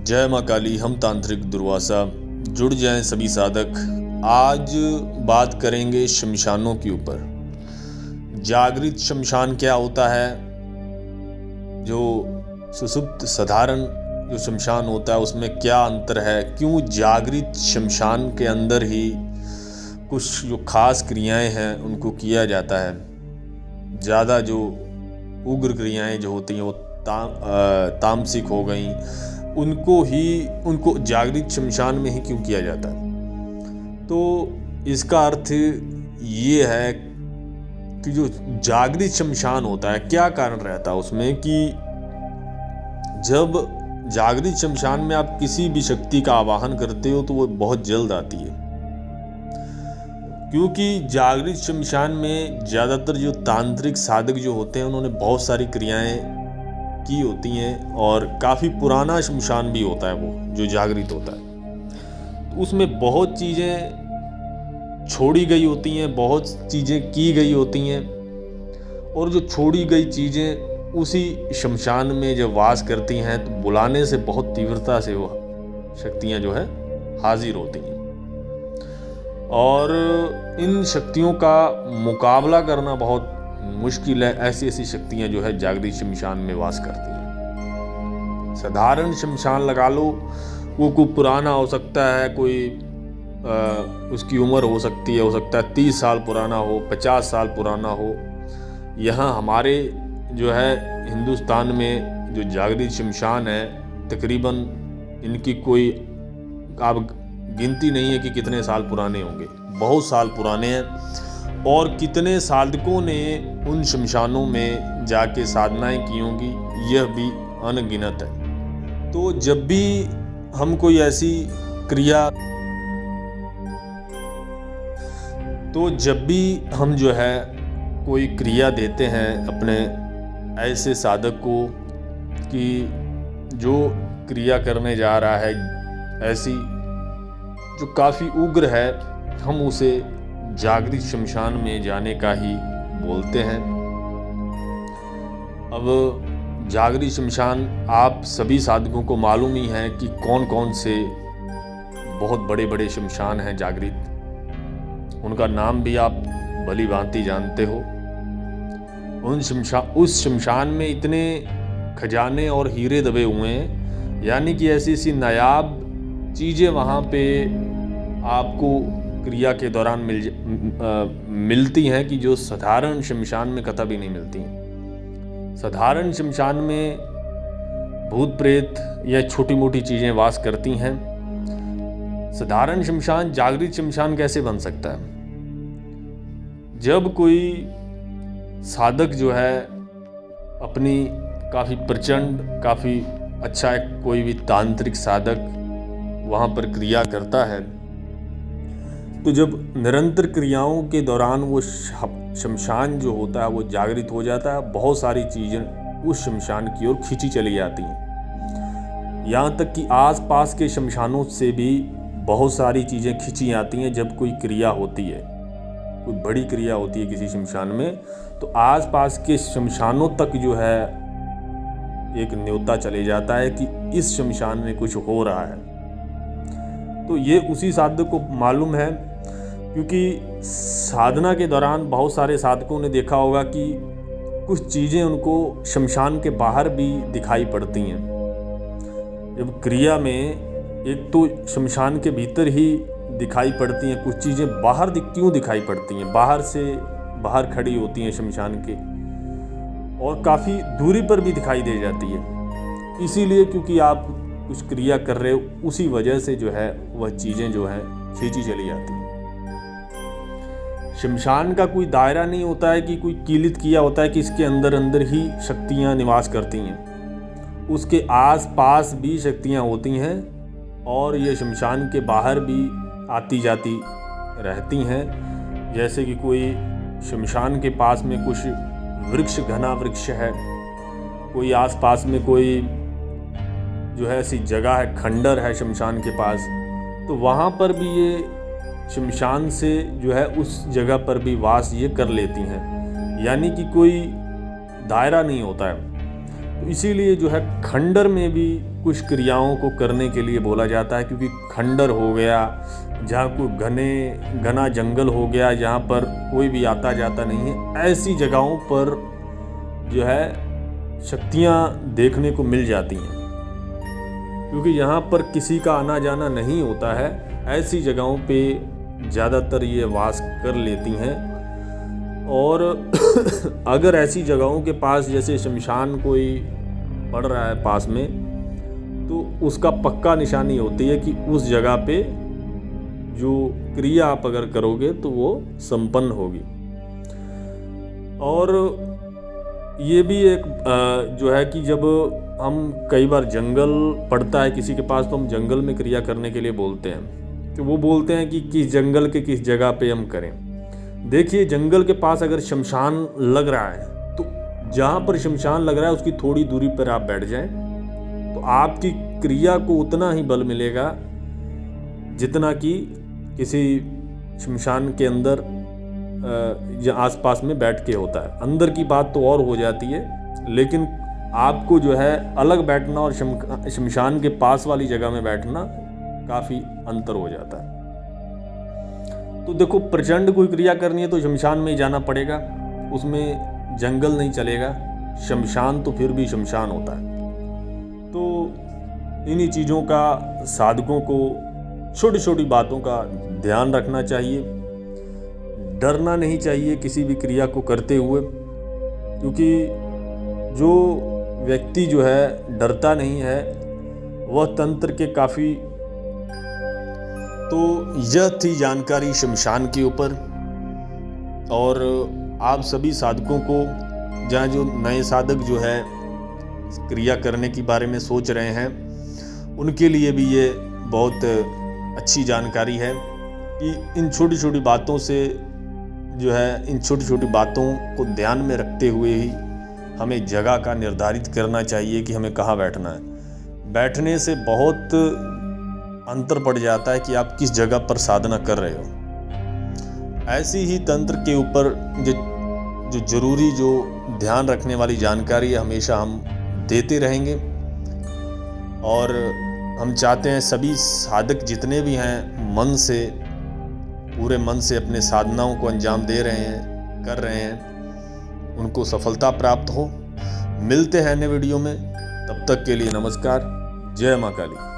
जय माँ काली। हम तांत्रिक दुर्वासा। जुड़ जाएं सभी साधक। आज बात करेंगे शमशानों के ऊपर। जागृत शमशान क्या होता है, जो सुसुप्त साधारण जो शमशान होता है उसमें क्या अंतर है, क्यों जागृत शमशान के अंदर ही कुछ जो खास क्रियाएं हैं उनको किया जाता है। ज़्यादा जो उग्र क्रियाएं जो होती हैं वो तामसिक हो गई, उनको जागृत शमशान में ही क्यों किया जाता है। तो इसका अर्थ ये है कि जो जागृत शमशान होता है, क्या कारण रहता है उसमें कि जब जागृत शमशान में आप किसी भी शक्ति का आवाहन करते हो तो वो बहुत जल्द आती है, क्योंकि जागृत शमशान में ज़्यादातर जो तांत्रिक साधक जो होते हैं उन्होंने बहुत सारी क्रियाएं की होती हैं और काफ़ी पुराना शमशान भी होता है वो जो जागृत होता है। तो उसमें बहुत चीज़ें छोड़ी गई होती हैं, बहुत चीज़ें की गई होती हैं, और जो छोड़ी गई चीज़ें उसी शमशान में जब वास करती हैं तो बुलाने से बहुत तीव्रता से वो शक्तियाँ जो है हाजिर होती हैं, और इन शक्तियों का मुकाबला करना बहुत मुश्किल है। ऐसी ऐसी शक्तियाँ जो है जागृत शमशान में वास करती हैं। साधारण शमशान लगा लो, वो कोई पुराना हो सकता है, कोई उसकी उम्र हो सकता है 30 साल पुराना हो, 50 साल पुराना हो। यहाँ हमारे जो है हिंदुस्तान में जो जागृत शमशान है, तकरीबन इनकी कोई आप गिनती नहीं है कि कितने साल पुराने होंगे, बहुत साल पुराने हैं। और कितने साधकों ने उन शमशानों में जाके साधनाएं की होंगी, यह भी अनगिनत है। तो जब भी हम कोई ऐसी क्रिया जो है कोई क्रिया देते हैं अपने ऐसे साधक को कि जो क्रिया करने जा रहा है ऐसी जो काफ़ी उग्र है, हम उसे जागृत शमशान में जाने का ही बोलते हैं। अब जागृत शमशान आप सभी साधकों को मालूम ही है कि कौन कौन से बहुत बड़े बड़े शमशान हैं जागृत, उनका नाम भी आप भली भांति जानते हो। उस शमशान में इतने खजाने और हीरे दबे हुए हैं, यानी कि ऐसी ऐसी नायाब चीज़ें वहाँ पे आपको क्रिया के दौरान मिलती हैं कि जो साधारण शमशान में कतई नहीं मिलती। साधारण शमशान में भूत प्रेत या छोटी मोटी चीज़ें वास करती हैं। साधारण शमशान जागृत शमशान कैसे बन सकता है? जब कोई साधक जो है अपनी काफ़ी प्रचंड, काफ़ी अच्छा कोई भी तांत्रिक साधक वहाँ पर क्रिया करता है, तो जब निरंतर क्रियाओं के दौरान वो शमशान जो होता है वो जागृत हो जाता है, बहुत सारी चीज़ें उस शमशान की ओर खींची चली जाती हैं। यहाँ तक कि आसपास के शमशानों से भी बहुत सारी चीज़ें खींची आती हैं। जब कोई क्रिया होती है, कोई बड़ी क्रिया होती है किसी शमशान में, तो आसपास के शमशानों तक जो है एक न्योता चले जाता है कि इस शमशान में कुछ हो रहा है। तो ये उसी साधक को मालूम है, क्योंकि साधना के दौरान बहुत सारे साधकों ने देखा होगा कि कुछ चीज़ें उनको शमशान के बाहर भी दिखाई पड़ती हैं। जब क्रिया में एक तो शमशान के भीतर ही दिखाई पड़ती हैं, कुछ चीज़ें बाहर क्यों दिखाई पड़ती हैं, बाहर खड़ी होती हैं शमशान के, और काफ़ी दूरी पर भी दिखाई दे जाती है। इसीलिए क्योंकि आप कुछ क्रिया कर रहे हो, उसी वजह से जो है वह चीज़ें जो है खींची चली जाती हैं। शमशान का कोई दायरा नहीं होता है कि कोई कीलित किया होता है कि इसके अंदर अंदर ही शक्तियाँ निवास करती हैं। उसके आस पास भी शक्तियाँ होती हैं, और ये शमशान के बाहर भी आती जाती रहती हैं। जैसे कि कोई शमशान के पास में कुछ घना वृक्ष है, कोई आस पास में कोई जो है ऐसी जगह है, खंडर है शमशान के पास, तो वहाँ पर भी ये शमशान से जो है उस जगह पर भी वास ये कर लेती हैं, यानी कि कोई दायरा नहीं होता है। तो इसीलिए जो है खंडर में भी कुछ क्रियाओं को करने के लिए बोला जाता है, क्योंकि खंडर हो गया, जहाँ कोई घना जंगल हो गया, जहाँ पर कोई भी आता जाता नहीं है, ऐसी जगहों पर जो है शक्तियाँ देखने को मिल जाती हैं। क्योंकि यहाँ पर किसी का आना जाना नहीं होता है, ऐसी जगहों पे ज़्यादातर ये वास कर लेती हैं। और अगर ऐसी जगहों के पास जैसे शमशान कोई पड़ रहा है पास में, तो उसका पक्का निशानी होती है कि उस जगह पे जो क्रिया आप अगर करोगे तो वो संपन्न होगी। और ये भी एक जो है कि जब हम कई बार जंगल पड़ता है किसी के पास, तो हम जंगल में क्रिया करने के लिए बोलते हैं, तो वो बोलते हैं कि किस जंगल के किस जगह पे हम करें। देखिए, जंगल के पास अगर शमशान लग रहा है, तो जहाँ पर शमशान लग रहा है उसकी थोड़ी दूरी पर आप बैठ जाएं, तो आपकी क्रिया को उतना ही बल मिलेगा जितना कि किसी शमशान के अंदर या आसपास में बैठ के होता है। अंदर की बात तो और हो जाती है, लेकिन आपको जो है अलग बैठना और शमशान के पास वाली जगह में बैठना काफ़ी अंतर हो जाता है। तो देखो, प्रचंड कोई क्रिया करनी है तो शमशान में ही जाना पड़ेगा, उसमें जंगल नहीं चलेगा। शमशान तो फिर भी शमशान होता है। तो इन्हीं चीज़ों का साधकों को, छोटी छोटी बातों का ध्यान रखना चाहिए। डरना नहीं चाहिए किसी भी क्रिया को करते हुए, क्योंकि जो व्यक्ति जो है डरता नहीं है वह तंत्र के काफ़ी। तो यह थी जानकारी शमशान के ऊपर। और आप सभी साधकों को, जहाँ जो नए साधक जो है क्रिया करने के बारे में सोच रहे हैं, उनके लिए भी ये बहुत अच्छी जानकारी है कि इन छोटी छोटी बातों से जो है, इन छोटी छोटी बातों को ध्यान में रखते हुए ही हमें जगह का निर्धारित करना चाहिए कि हमें कहाँ बैठना है। बैठने से बहुत अंतर पड़ जाता है कि आप किस जगह पर साधना कर रहे हो। ऐसी ही तंत्र के ऊपर जो जरूरी, जो ध्यान रखने वाली जानकारी है, हमेशा हम देते रहेंगे। और हम चाहते हैं सभी साधक जितने भी हैं मन से, पूरे मन से अपने साधनाओं को अंजाम दे रहे हैं, कर रहे हैं, उनको सफलता प्राप्त हो। मिलते हैं नए वीडियो में, तब तक के लिए नमस्कार। जय मां काली।